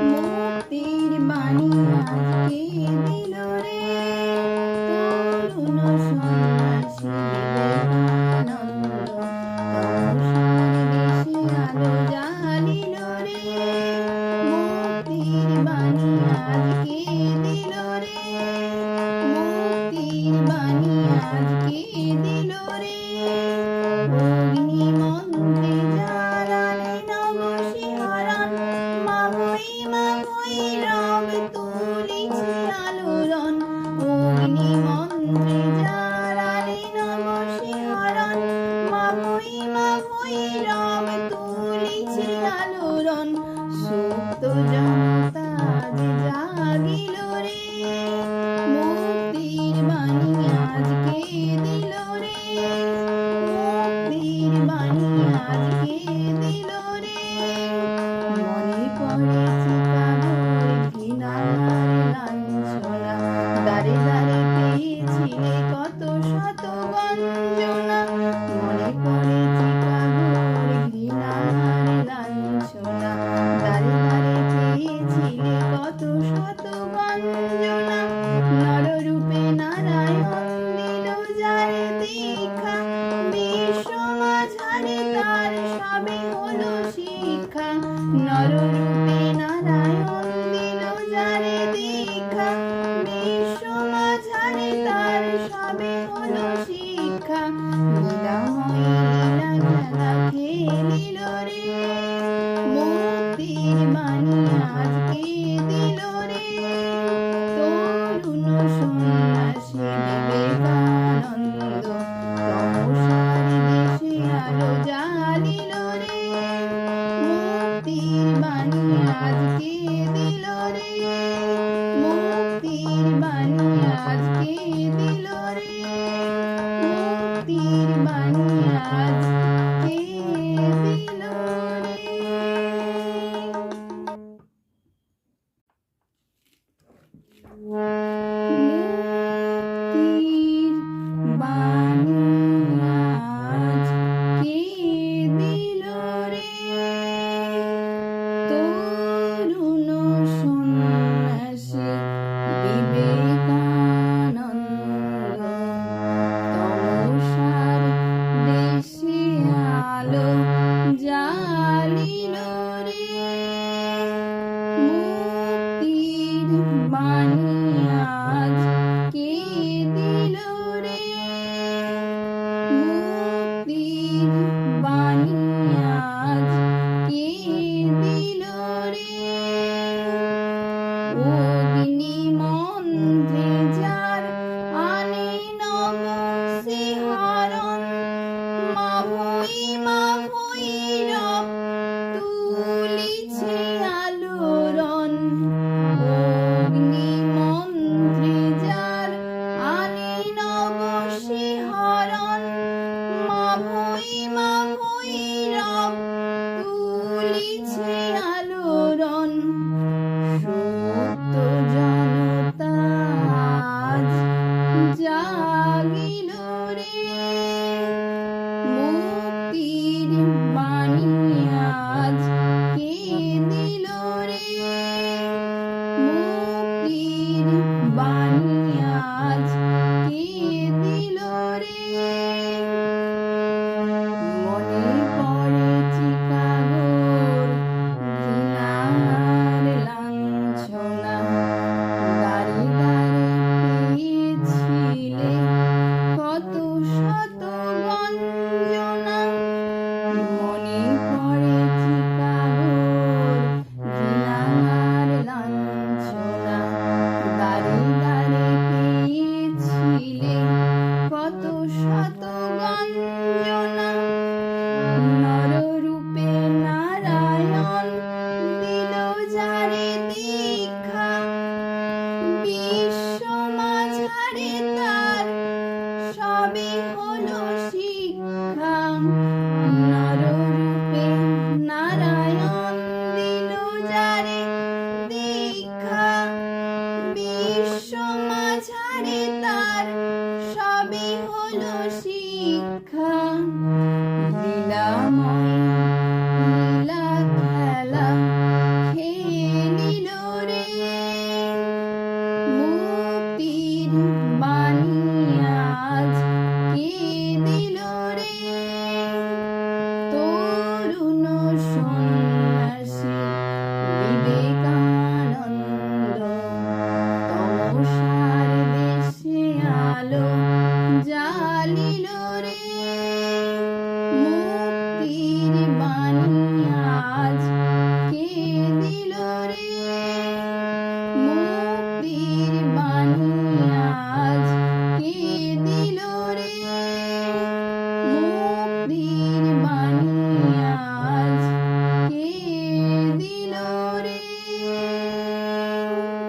মুক্তির বাণী আজকে দিল রে তরুণ সন্ন্যাসী বিবেকানন্দ। তমসার দেশে আলো জ্বালিল রে মুক্তির বাণী আজকে দিল রে মুক্তির বাণী আজকে দিল রে। অগ্নি মন্ত্রে জ্বালালে নব শিহরণ মাভৈ রব তুলিছে আলোড়ন। অগ্নি মন্ত্রে জ্বালালে নব শিহরণ মাভৈ রব তুলিছে আলোড়ন। সুপ্ত জনতা আজ জাগিল রে মুক্তির বাণী আজকে দিল রে মুক্তির বাণী আজকে দিল রে। মনে পড়ে চিকাগোর ঘৃণার লাঞ্ছনা দ্বারে দ্বারে পেয়েছিলে কত শত গঞ্জনা। মনে পড়ে চিকাগোর ঘৃণার লাঞ্ছনা দ্বারে দ্বারে পেয়েছিলে কত শত গঞ্জনা। নররূপে নারায়ণ দিল যারে দীক্ষা বিশ্ব মাঝারে তার সবে হলো শিক্ষা। নররূপে নারায়ণ দিল যারে দীক্ষা বিশ্ব মাঝারে তার সবে হলো শিক্ষা। লীলাময়ী লীলা খেলা খেলিল রে মুক্তির বাণী আজকে দিল রে তরুণ সন্ন্যাসী বিবেকানন্দ। তমসার দেশে আলো জ্বালিল রে মুক্তির বাণী আজকে দিল রে মুক্তির বাণী আজকে দিল রে মুক্তির বাণী আজকে দিল রে। মুক্তির বাণী আজকে দিল রে তরুণ সন্ন্যাসী বিবেকানন্দ। তমসার দেশে আলো জ্বালিল রে মুক্তির বাণী আজকে দিল রে মুক্তির বাণী আজকে দিল রে। অগ্নি মন্ত্রে যার আনে নব শিহরণ মাভৈ